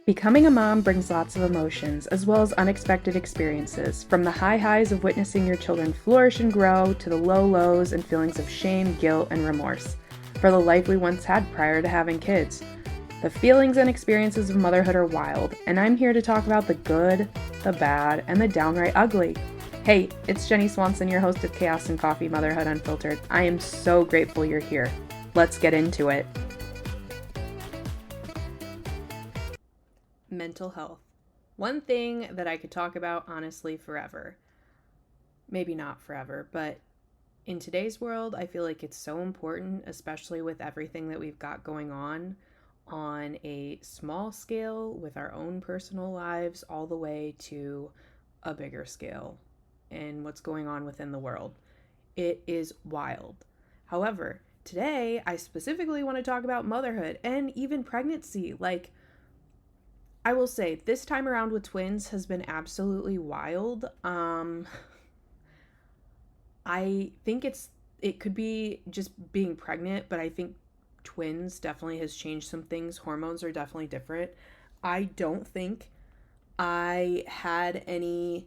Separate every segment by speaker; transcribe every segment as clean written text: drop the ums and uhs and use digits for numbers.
Speaker 1: Becoming a mom brings lots of emotions, as well as unexpected experiences, from the high highs of witnessing your children flourish and grow to the low lows and feelings of shame, guilt, and remorse for the life we once had prior to having kids. The feelings and experiences of motherhood are wild, and I'm here to talk about the good, the bad, and the downright ugly. Hey, it's Jenny Swanson, your host of Chaos and Coffee Motherhood Unfiltered. I am so grateful you're here. Let's get into it. Mental health. One thing that I could talk about honestly forever. Maybe not forever, but in today's world, I feel like it's so important, especially with everything that we've got going on a small scale with our own personal lives, all the way to a bigger scale and what's going on within the world. It is wild. However, today I specifically want to talk about motherhood and even pregnancy. I will say this time around with twins has been absolutely wild. I think it could be just being pregnant, but I think twins definitely has changed some things. Hormones are definitely different. I don't think I had any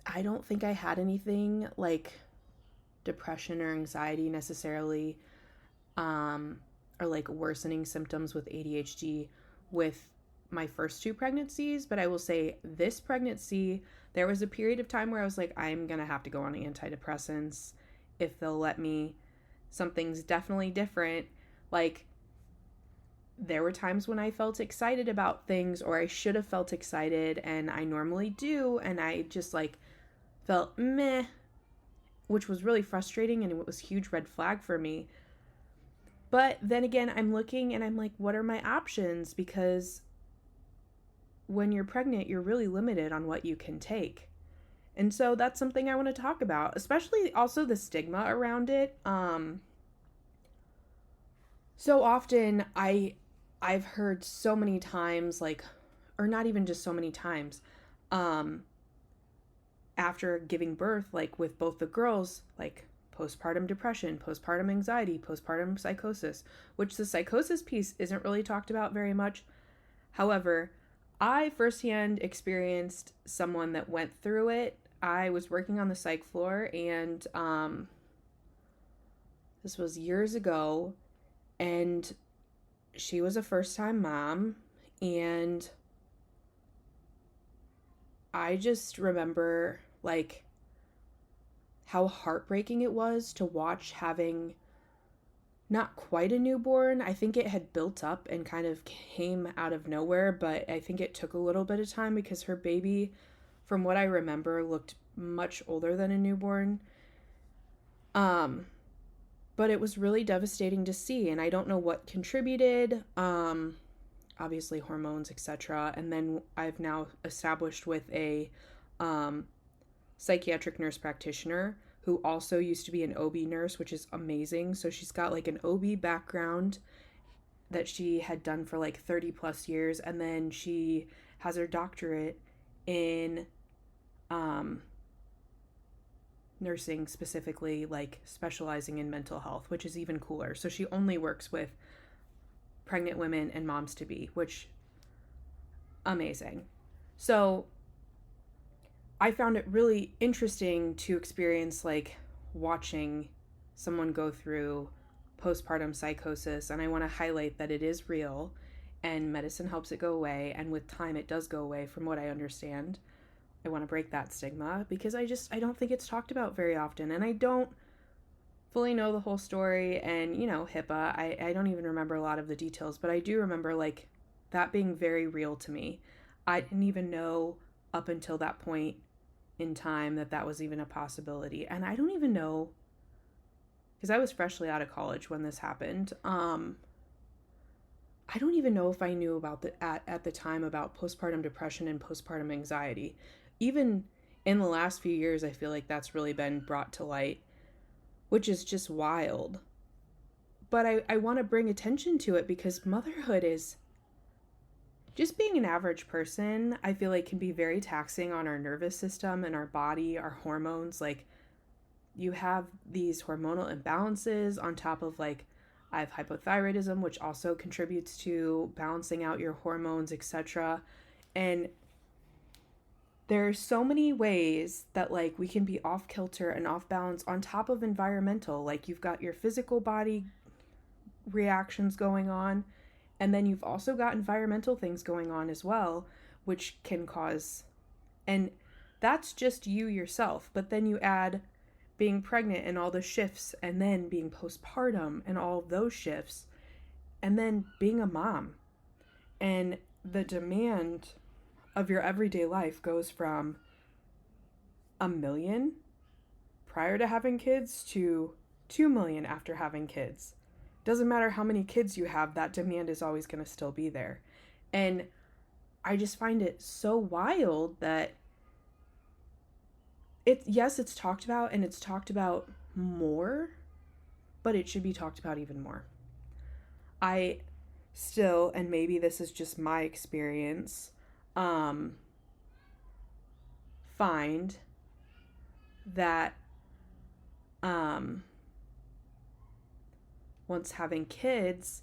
Speaker 1: I don't think I had anything like depression or anxiety necessarily, or like worsening symptoms with ADHD with my first two pregnancies. But I will say this pregnancy, there was a period of time where I was like, I'm going to have to go on antidepressants if they'll let me. Something's definitely different. Like, there were times when I felt excited about things, or I should have felt excited, and I normally do, and I just felt meh, which was really frustrating, and it was a huge red flag for me. But then again, I'm looking and I'm like, what are my options? Because when you're pregnant, you're really limited on what you can take. And so that's something I want to talk about, especially also the stigma around it. So often I've heard so many times, or not even just so many times, after giving birth, with both the girls, postpartum depression, postpartum anxiety, postpartum psychosis, which the psychosis piece isn't really talked about very much. However, I firsthand experienced someone that went through it. I was working on the psych floor, and this was years ago, and she was a first-time mom, and I just remember how heartbreaking it was to watch having not quite a newborn. I think it had built up and kind of came out of nowhere, but I think it took a little bit of time because her baby, from what I remember, looked much older than a newborn. But it was really devastating to see, and I don't know what contributed. Obviously hormones, etc. And then I've now established with a psychiatric nurse practitioner who also used to be an OB nurse, which is amazing. So she's got an OB background that she had done for 30 plus years, and then she has her doctorate in nursing, specifically specializing in mental health, which is even cooler. So she only works with pregnant women and moms to be, which amazing. So I found it really interesting to experience watching someone go through postpartum psychosis, and I want to highlight that it is real and medicine helps it go away, and with time it does go away from what I understand. I want to break that stigma because I don't think it's talked about very often, and I don't fully know the whole story, and HIPAA, I don't even remember a lot of the details, but I do remember that being very real to me. I didn't even know up until that point in time that was even a possibility, and I don't even know, because I was freshly out of college when this happened. I don't even know if I knew about at the time about postpartum depression and postpartum anxiety. Even in the last few years, I feel like that's really been brought to light, which is just wild. But I want to bring attention to it because motherhood is just being an average person. I feel like can be very taxing on our nervous system and our body, our hormones. You have these hormonal imbalances on top of I have hypothyroidism, which also contributes to balancing out your hormones, etc. And there's so many ways that like we can be off kilter and off balance on top of environmental. Like you've got your physical body reactions going on, and then you've also got environmental things going on as well, which can cause, and that's just you yourself. But then you add being pregnant and all the shifts, and then being postpartum and all of those shifts, and then being a mom. And the demand of your everyday life goes from 1 million prior to having kids to 2 million after having kids. Doesn't matter how many kids you have, that demand is always going to still be there. And I just find it so wild that it's talked about, and it's talked about more, but it should be talked about even more. I still, and maybe this is just my experience, find that once having kids,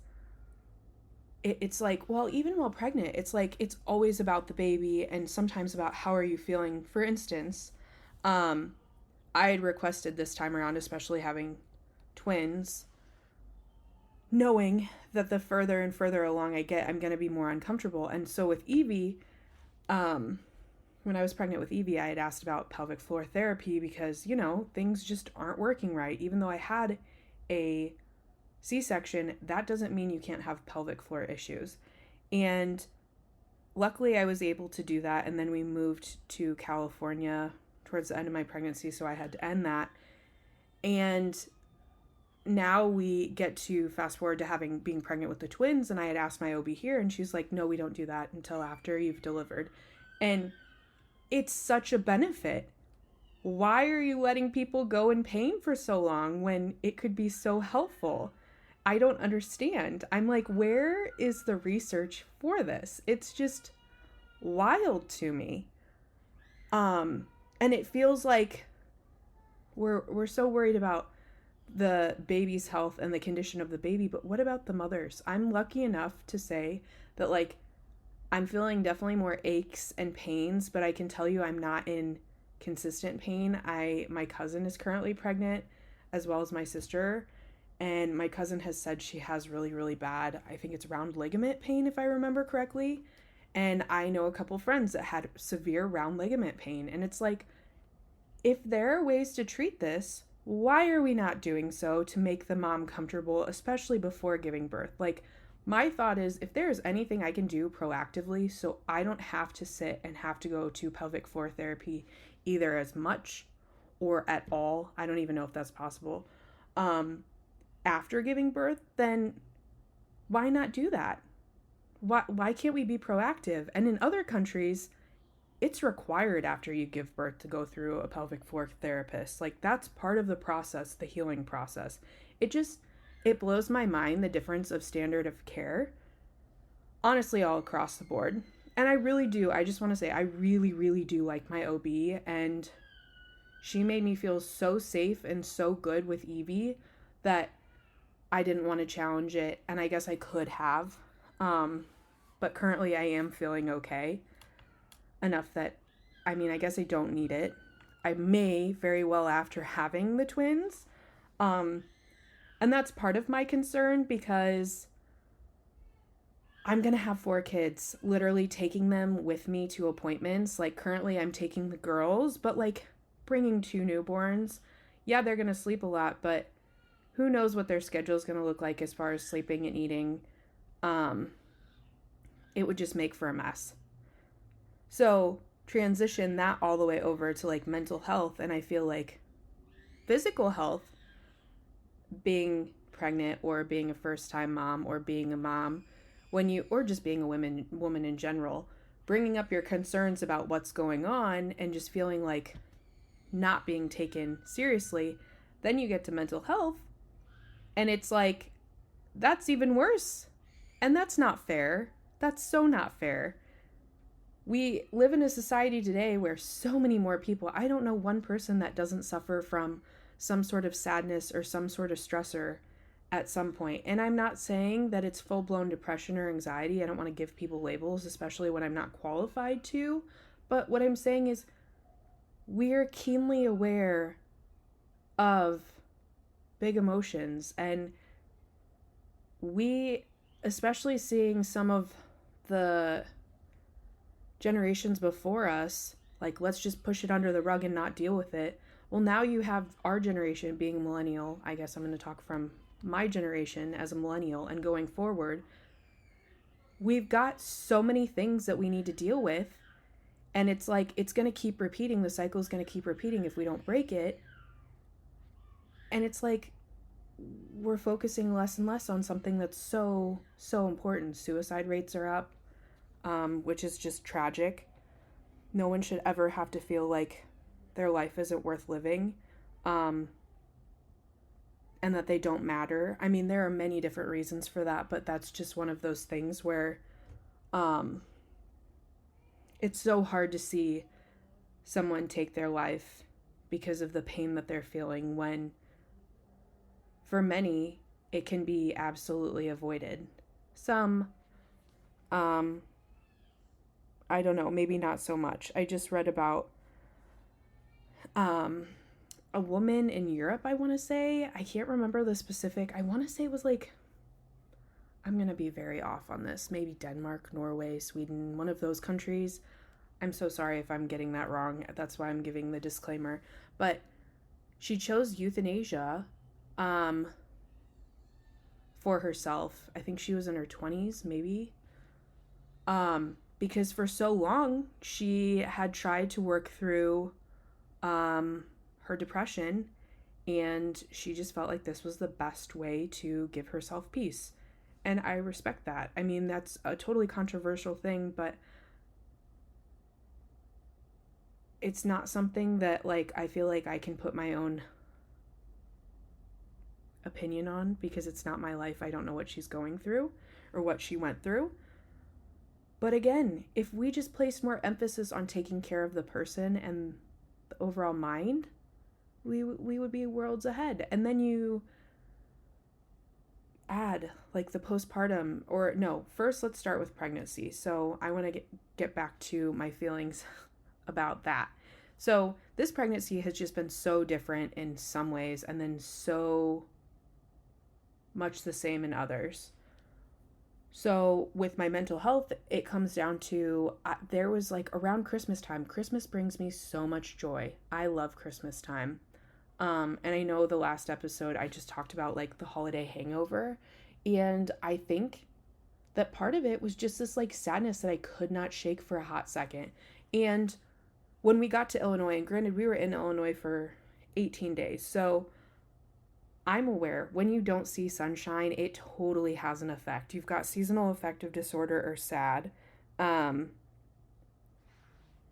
Speaker 1: it's like, well, even while pregnant, it's like it's always about the baby and sometimes about how are you feeling. For instance, I had requested this time around, especially having twins, knowing that the further and further along I get, I'm going to be more uncomfortable. And so with Evie, when I was pregnant with Evie, I had asked about pelvic floor therapy because, things just aren't working right. Even though I had a C-section, that doesn't mean you can't have pelvic floor issues. And luckily I was able to do that. And then we moved to California towards the end of my pregnancy, so I had to end that. And now we get to fast forward to being pregnant with the twins, and I had asked my OB here, and she's like, no, we don't do that until after you've delivered. And it's such a benefit. Why are you letting people go in pain for so long when it could be so helpful? I don't understand. I'm like, where is the research for this? It's just wild to me. And it feels like we're so worried about the baby's health and the condition of the baby, but what about the mothers? I'm lucky enough to say that like I'm feeling definitely more aches and pains, but I can tell you I'm not in consistent pain. My cousin is currently pregnant, as well as my sister, and my cousin has said she has really, really bad, I think it's round ligament pain if I remember correctly. And I know a couple friends that had severe round ligament pain, and it's like, if there are ways to treat this, why are we not doing so to make the mom comfortable, especially before giving birth? Like, my thought is, if there is anything I can do proactively so I don't have to sit and have to go to pelvic floor therapy either as much or at all, I don't even know if that's possible, after giving birth, then why not do that? Why can't we be proactive? And in other countries, it's required after you give birth to go through a pelvic floor therapist. Like, that's part of the process, the healing process. It blows my mind, the difference of standard of care, honestly, all across the board. And I really do. I just want to say, I really, really do like my OB, and she made me feel so safe and so good with Evie that I didn't want to challenge it, and I guess I could have. But currently I am feeling okay enough that, I guess I don't need it. I may very well after having the twins. And that's part of my concern, because I'm going to have 4 kids, literally taking them with me to appointments. Like, currently I'm taking the girls, but like bringing 2 newborns. Yeah, they're going to sleep a lot, but who knows what their schedule is going to look like as far as sleeping and eating. It would just make for a mess. So transition that all the way over to like mental health. And I feel like physical health, being pregnant or being a first time mom or being a mom, or just being a woman in general, bringing up your concerns about what's going on and just feeling like not being taken seriously, then you get to mental health. And it's like, that's even worse. And that's not fair. That's so not fair. We live in a society today where so many more people, I don't know one person that doesn't suffer from some sort of sadness or some sort of stressor. at some point. And I'm not saying that it's full-blown depression or anxiety. I don't want to give people labels, especially when I'm not qualified to. But what I'm saying is we're keenly aware of big emotions, and we, especially seeing some of the generations before us, like, let's just push it under the rug and not deal with it. Well, now you have our generation being a millennial. I guess I'm going to talk from my generation as a millennial, and going forward, we've got so many things that we need to deal with. And it's like, it's going to keep repeating. The cycle is going to keep repeating if we don't break it. And it's like, we're focusing less and less on something that's so, so important. Suicide rates are up, which is just tragic. No one should ever have to feel like their life isn't worth living, and that they don't matter. I mean, there are many different reasons for that, but that's just one of those things where it's so hard to see someone take their life because of the pain that they're feeling, when for many it can be absolutely avoided. Some, I don't know, maybe not so much. I just read about a woman in Europe, I want to say. I can't remember the specific. I want to say it was like, I'm going to be very off on this. Maybe Denmark, Norway, Sweden, one of those countries. I'm so sorry if I'm getting that wrong. That's why I'm giving the disclaimer. But she chose euthanasia for herself. I think she was in her 20s, maybe. Because for so long, she had tried to work through her depression, and she just felt like this was the best way to give herself peace. And I respect that. I mean, that's a totally controversial thing, but it's not something that, like, I feel like I can put my own opinion on, because it's not my life. I don't know what she's going through or what she went through. But again, if we just place more emphasis on taking care of the person and the overall mind, we would be worlds ahead. And then you add like the postpartum, or no, first let's start with pregnancy. So I want to get back to my feelings about that. So this pregnancy has just been so different in some ways, and then so much the same in others. So with my mental health, it comes down to, there was like around Christmas time. Christmas brings me so much joy. I love Christmas time. And I know the last episode I just talked about like the holiday hangover. And I think that part of it was just this like sadness that I could not shake for a hot second. And when we got to Illinois, and granted we were in Illinois for 18 days, so I'm aware when you don't see sunshine, it totally has an effect. You've got seasonal affective disorder, or SAD,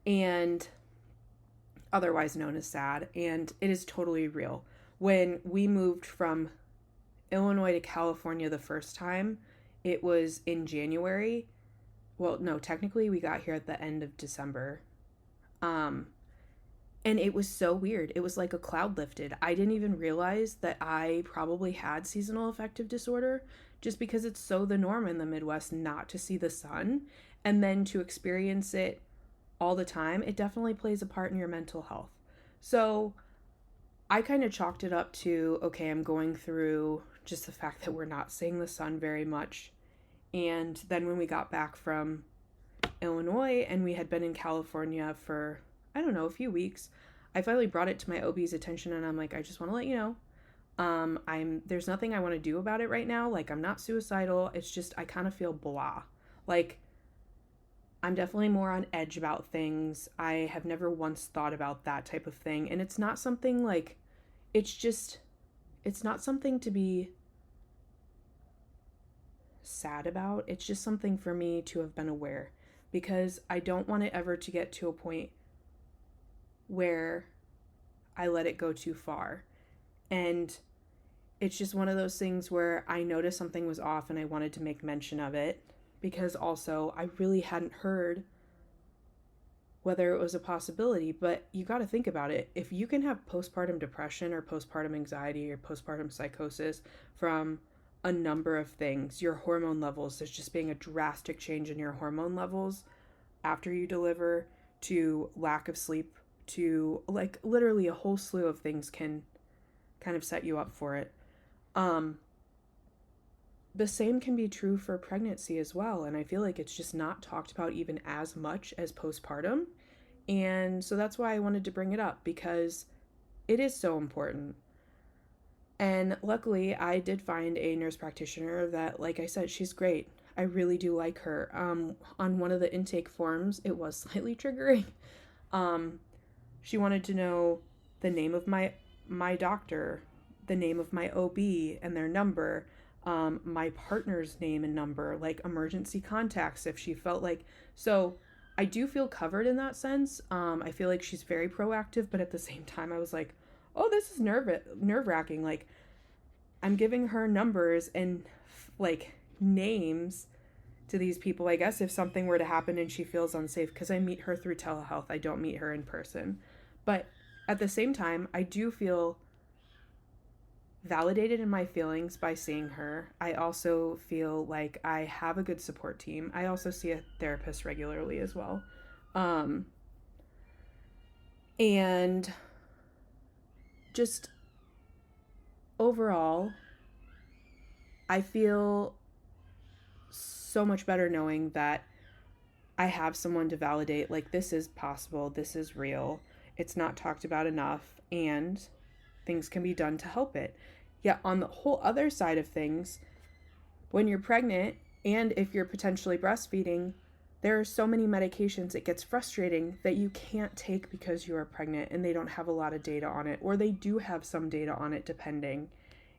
Speaker 1: and otherwise known as SAD, and it is totally real. When we moved from Illinois to California the first time, it was in January. Well, no, technically we got here at the end of December. And it was so weird. It was like a cloud lifted. I didn't even realize that I probably had seasonal affective disorder, just because it's so the norm in the Midwest not to see the sun, and then to experience it all the time. It definitely plays a part in your mental health. So I kind of chalked it up to, okay, I'm going through just the fact that we're not seeing the sun very much. And then when we got back from Illinois and we had been in California for, I don't know, a few weeks, I finally brought it to my OB's attention, and I'm like, I just want to let you know, there's nothing I want to do about it right now. Like, I'm not suicidal. It's just, I kind of feel blah. Like, I'm definitely more on edge about things. I have never once thought about that type of thing. And it's not something like, it's not something to be sad about. It's just something for me to have been aware, because I don't want it ever to get to a point where I let it go too far. And it's just one of those things where I noticed something was off and I wanted to make mention of it, because also I really hadn't heard whether it was a possibility. But you got to think about it. If you can have postpartum depression or postpartum anxiety or postpartum psychosis from a number of things. Your hormone levels, there's just being a drastic change in your hormone levels after you deliver, to lack of sleep, to like literally a whole slew of things can kind of set you up for it. The same can be true for pregnancy as well. And I feel like it's just not talked about even as much as postpartum. And so that's why I wanted to bring it up, because it is so important. And luckily, I did find a nurse practitioner that, like I said, she's great. I really do like her. On one of the intake forms, it was slightly triggering. She wanted to know the name of my doctor, the name of my OB and their number, my partner's name and number, like emergency contacts if she felt like. So I do feel covered in that sense. I feel like she's very proactive, but at the same time, I was like, oh, this is nerve-wracking. Like, I'm giving her numbers and like names to these people, I guess, if something were to happen and she feels unsafe, because I meet her through telehealth. I don't meet her in person. But at the same time, I do feel validated in my feelings by seeing her. I also feel like I have a good support team. I also see a therapist regularly as well. And just overall, I feel so much better knowing that I have someone to validate, like, this is possible, this is real, it's not talked about enough, and things can be done to help it. Yet on the whole other side of things, when you're pregnant and if you're potentially breastfeeding, there are so many medications, it gets frustrating that you can't take because you are pregnant and they don't have a lot of data on it, or they do have some data on it depending.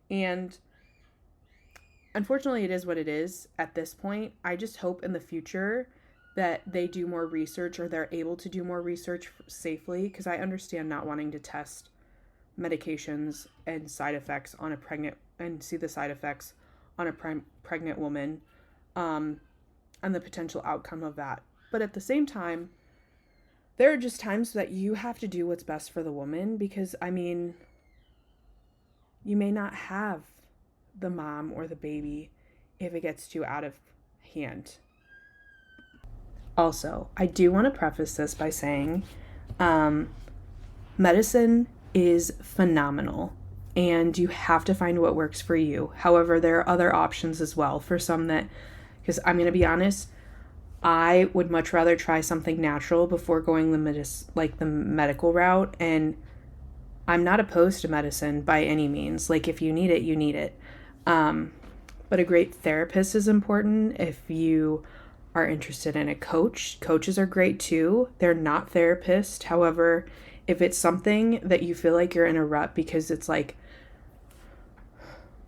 Speaker 1: And unfortunately, it is what it is at this point. I just hope in the future that they do more research, or they're able to do more research safely, because I understand not wanting to test medications and side effects on a pregnant, and see the side effects on a pregnant woman, and the potential outcome of that. But at the same time, there are just times that you have to do what's best for the woman, because, I mean, you may not have the mom or the baby if it gets too out of hand. Also, I do want to preface this by saying medicine is phenomenal and you have to find what works for you. However, there are other options as well for some that, because I'm going to be honest, I would much rather try something natural before going the medical route. And I'm not opposed to medicine by any means. Like, if you need it, you need it. But a great therapist is important. If you are interested in a coach, coaches are great too. They're not therapists. However, if it's something that you feel like you're in a rut because it's like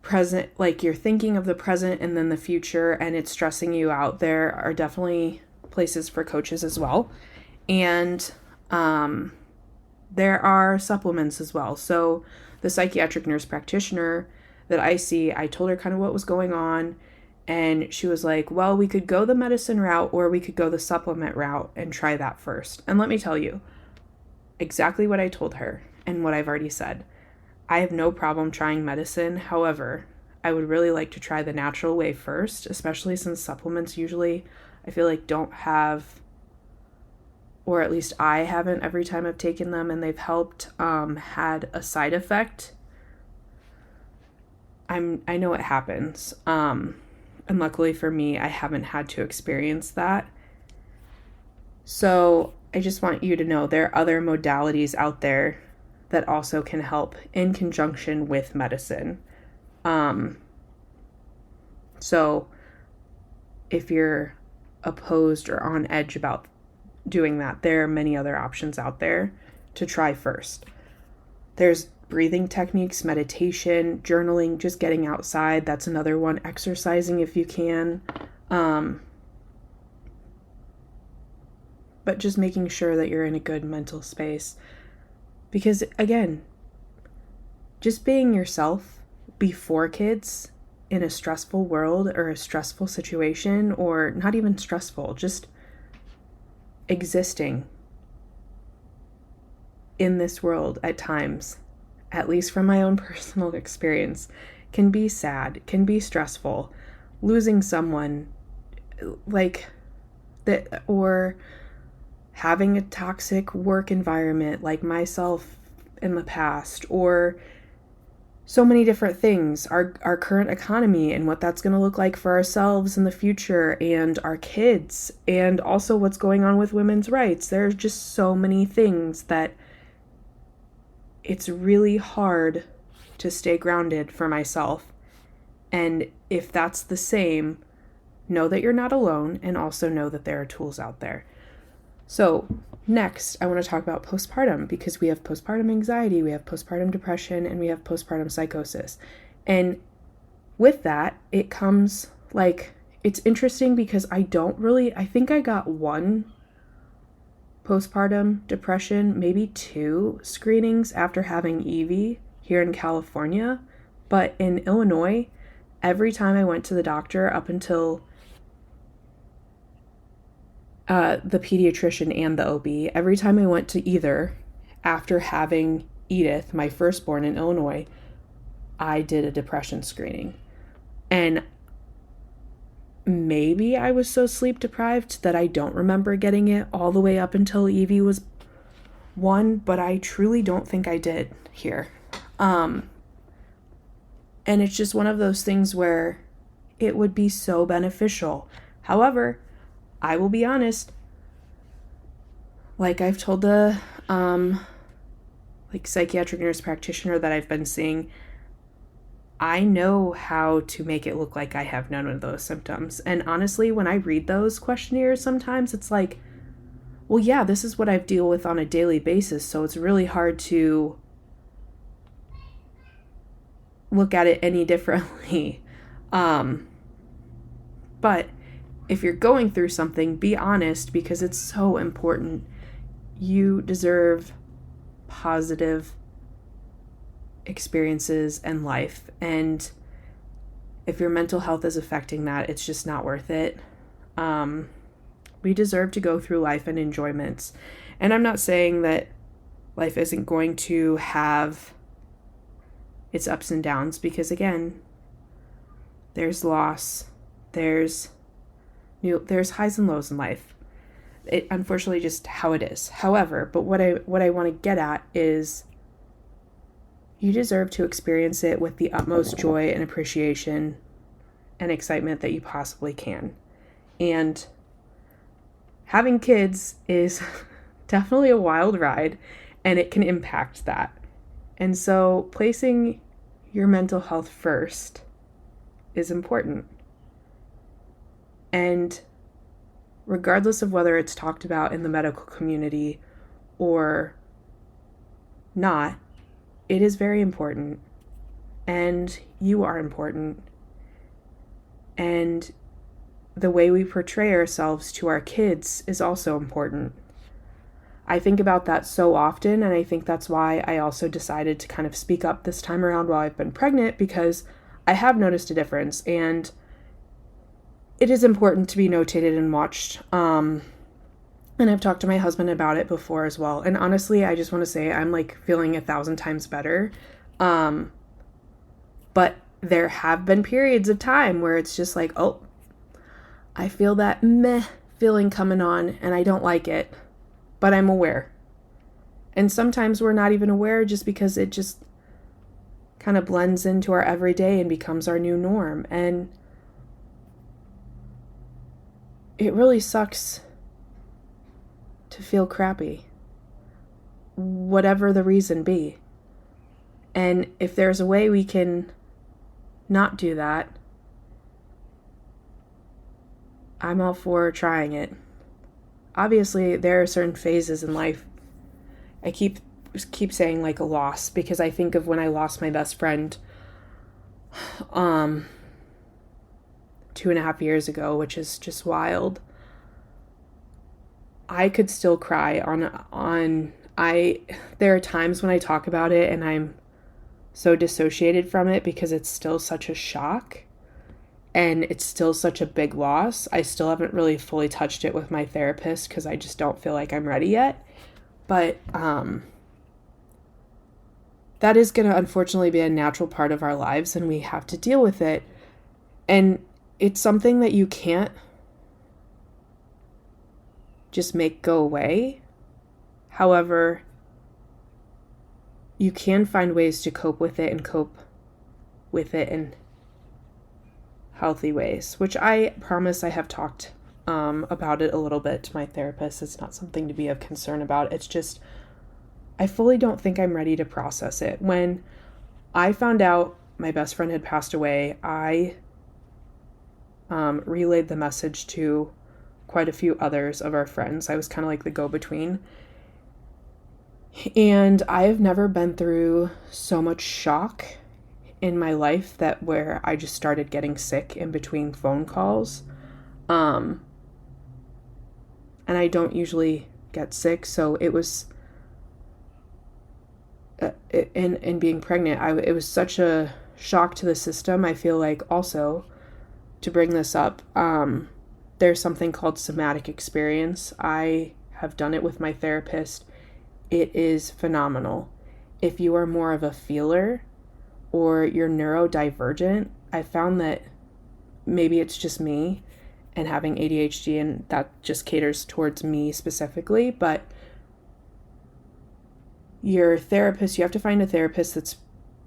Speaker 1: present, like you're thinking of the present and then the future and it's stressing you out, there are definitely places for coaches as well. And there are supplements as well. So the psychiatric nurse practitioner that I see, I told her kind of what was going on, and she was like, well, we could go the medicine route or we could go the supplement route and try that first. And let me tell you exactly what I told her and what I've already said. I have no problem trying medicine. However, I would really like to try the natural way first, especially since supplements usually, I feel like, don't have, or at least I haven't every time I've taken them and they've helped, had a side effect. I know it happens. And luckily for me, I haven't had to experience that. So I just want you to know there are other modalities out there that also can help in conjunction with medicine. So if you're opposed or on edge about doing that, there are many other options out there to try first. There's breathing techniques, meditation, journaling, just getting outside. That's another one. Exercising if you can. But just making sure that you're in a good mental space. Because again, just being yourself before kids in a stressful world or a stressful situation, or not even stressful, just existing in this world at times at least from my own personal experience, can be sad, can be stressful. Losing someone like that, or having a toxic work environment like myself in the past, or so many different things, our current economy and what that's going to look like for ourselves in the future and our kids, and also what's going on with women's rights. There's just so many things that it's really hard to stay grounded for myself. And if that's the same, know that you're not alone, and also know that there are tools out there. So next, I want to talk about postpartum, because we have postpartum anxiety, we have postpartum depression, and we have postpartum psychosis. And with that, it comes like, it's interesting because I think I got one postpartum depression, maybe 2 screenings after having Evie here in California. But in Illinois, every time I went to the doctor, up until the pediatrician and the OB, every time I went to either after having Edith, my firstborn in Illinois, I did a depression screening. And maybe I was so sleep deprived that I don't remember getting it all the way up until Evie was 1, but I truly don't think I did here. And it's just one of those things where it would be so beneficial. However, I will be honest, like I've told the psychiatric nurse practitioner that I've been seeing, I know how to make it look like I have none of those symptoms. And honestly, when I read those questionnaires, sometimes it's like, well, yeah, this is what I deal with on a daily basis, so it's really hard to look at it any differently. But if you're going through something, be honest, because it's so important. You deserve positive experiences in life. And if your mental health is affecting that, it's just not worth it. We deserve to go through life and enjoyments. And I'm not saying that life isn't going to have its ups and downs, because again, there's loss, there's highs and lows in life. It unfortunately just how it is. However, but what I want to get at is you deserve to experience it with the utmost joy and appreciation and excitement that you possibly can. And having kids is definitely a wild ride, and it can impact that. And so placing your mental health first is important. And regardless of whether it's talked about in the medical community or not, it is very important. And you are important. And the way we portray ourselves to our kids is also important. I think about that so often, and I think that's why I also decided to kind of speak up this time around while I've been pregnant, because I have noticed a difference, and it is important to be notated and watched. And I've talked to my husband about it before as well. And honestly, I just want to say I'm like feeling 1,000 times better. But there have been periods of time where it's just like, oh, I feel that meh feeling coming on and I don't like it, but I'm aware. And sometimes we're not even aware just because it just kind of blends into our everyday and becomes our new norm. And it really sucks to feel crappy, whatever the reason be. And if there's a way we can not do that, I'm all for trying it. Obviously, there are certain phases in life. I keep saying like a loss, because I think of when I lost my best friend 2.5 years ago, which is just wild. I could still cry there are times when I talk about it and I'm so dissociated from it because it's still such a shock and it's still such a big loss. I still haven't really fully touched it with my therapist because I just don't feel like I'm ready yet. But that is going to unfortunately be a natural part of our lives, and we have to deal with it. And it's something that you can't just make go away. However, you can find ways to cope with it and cope with it in healthy ways, which I promise I have talked about it a little bit to my therapist. It's not something to be of concern about. It's just, I fully don't think I'm ready to process it. When I found out my best friend had passed away, I relayed the message to quite a few others of our friends. I was kind of like the go-between. And I have never been through so much shock in my life that where I just started getting sick in between phone calls. And I don't usually get sick, so it was in being pregnant, it was such a shock to the system. I feel like also, to bring this up, there's something called somatic experience. I have done it with my therapist. It is phenomenal. If you are more of a feeler or you're neurodivergent, I found that maybe it's just me and having ADHD, and that just caters towards me specifically, but your therapist, you have to find a therapist that's,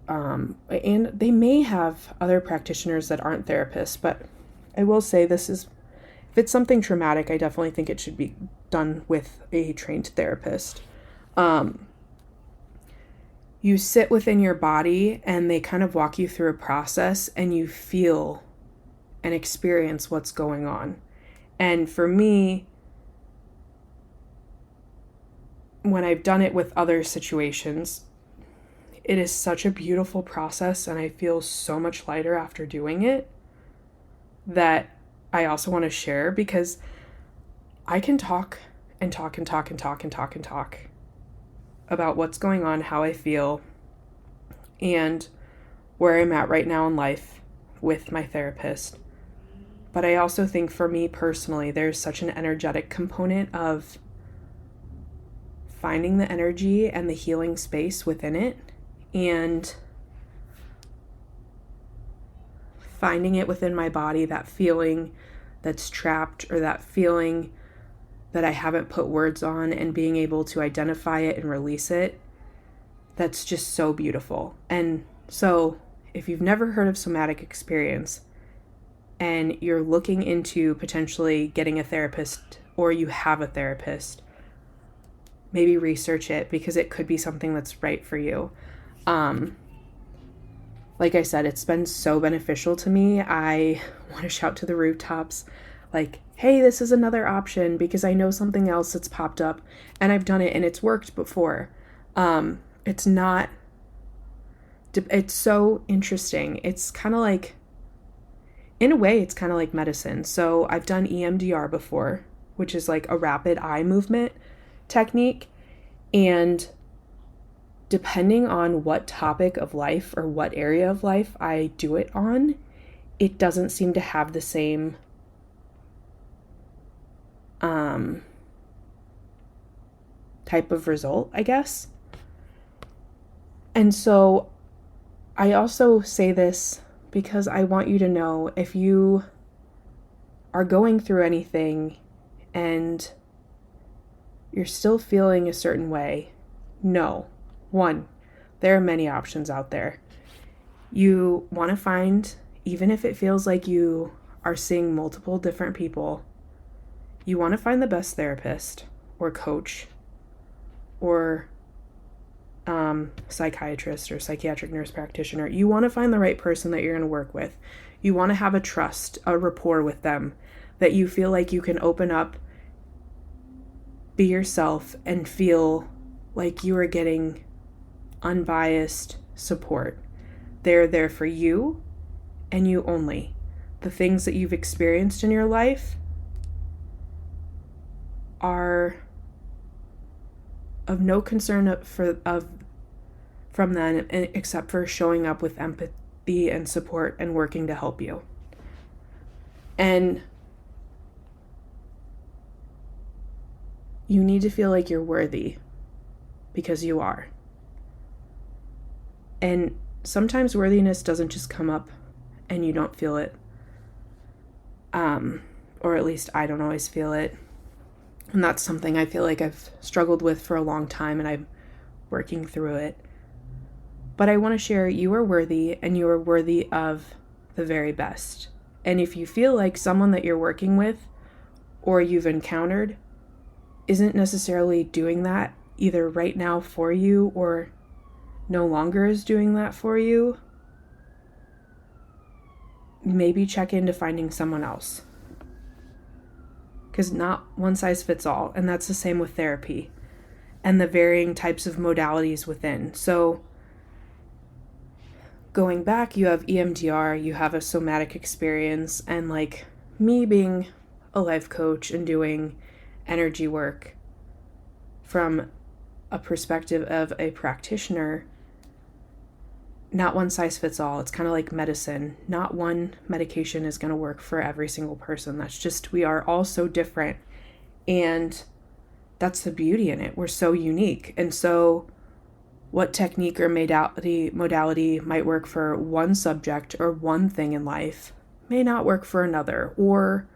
Speaker 1: and they may have other practitioners that aren't therapists, but I will say this is, if it's something traumatic, I definitely think it should be done with a trained therapist. You sit within your body and they kind of walk you through a process and you feel and experience what's going on. And for me, when I've done it with other situations, it is such a beautiful process and I feel so much lighter after doing it that I also want to share, because I can talk and talk and talk and talk and talk and talk about what's going on, how I feel, and where I'm at right now in life with my therapist. But I also think for me personally, there's such an energetic component of finding the energy and the healing space within it and finding it within my body, that feeling that's trapped or that feeling that I haven't put words on, and being able to identify it and release it. That's just so beautiful. And so if you've never heard of somatic experience and you're looking into potentially getting a therapist, or you have a therapist, maybe research it, because it could be something that's right for you. Like I said, it's been so beneficial to me. I want to shout to the rooftops, like, hey, this is another option, because I know something else that's popped up and I've done it and it's worked before. It's so interesting. It's kind of like, in a way, it's kind of like medicine. So I've done EMDR before, which is like a rapid eye movement technique. And depending on what topic of life or what area of life I do it on, it doesn't seem to have the same type of result, I guess. And so I also say this because I want you to know, if you are going through anything and you're still feeling a certain way, no. One, there are many options out there. You want to find, even if it feels like you are seeing multiple different people, you want to find the best therapist or coach or psychiatrist or psychiatric nurse practitioner. You want to find the right person that you're going to work with. You want to have a rapport with them, that you feel like you can open up, be yourself, and feel like you are getting unbiased support. They're there for you and you only. The things that you've experienced in your life are of no concern from them, except for showing up with empathy and support and working to help you. And you need to feel like you're worthy, because you are. And sometimes worthiness doesn't just come up and you don't feel it. Or at least I don't always feel it. And that's something I feel like I've struggled with for a long time, and I'm working through it. But I want to share, you are worthy, and you are worthy of the very best. And if you feel like someone that you're working with or you've encountered isn't necessarily doing that either right now for you or no longer is doing that for you, maybe check into finding someone else. Because not one size fits all, and that's the same with therapy and the varying types of modalities within. So going back, you have EMDR, you have a somatic experience, and like me being a life coach and doing energy work from a perspective of a practitioner, not one size fits all. It's kind of like medicine. Not one medication is going to work for every single person. That's just, we are all so different. And that's the beauty in it. We're so unique. And so what technique or modality might work for one subject or one thing in life may not work for another, or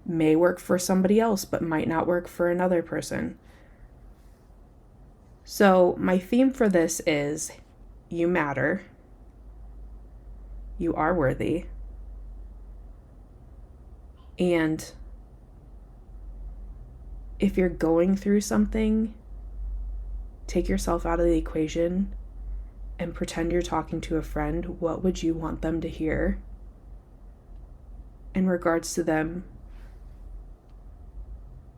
Speaker 1: may work for somebody else but might not work for another person. So my theme for this is, you matter, you are worthy, and if you're going through something, take yourself out of the equation and pretend you're talking to a friend. What would you want them to hear in regards to them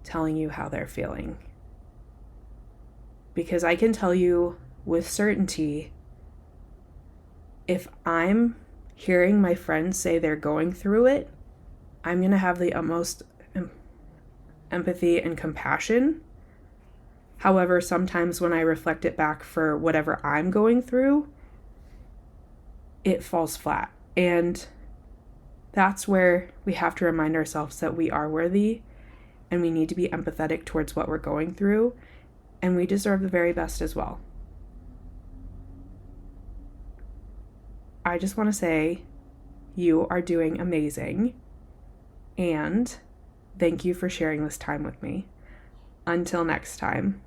Speaker 1: telling you how they're feeling? Because I can tell you with certainty, if I'm hearing my friends say they're going through it, I'm going to have the utmost empathy and compassion. However, sometimes when I reflect it back for whatever I'm going through, it falls flat. And that's where we have to remind ourselves that we are worthy and we need to be empathetic towards what we're going through, and we deserve the very best as well. I just want to say you are doing amazing, and thank you for sharing this time with me. Until next time.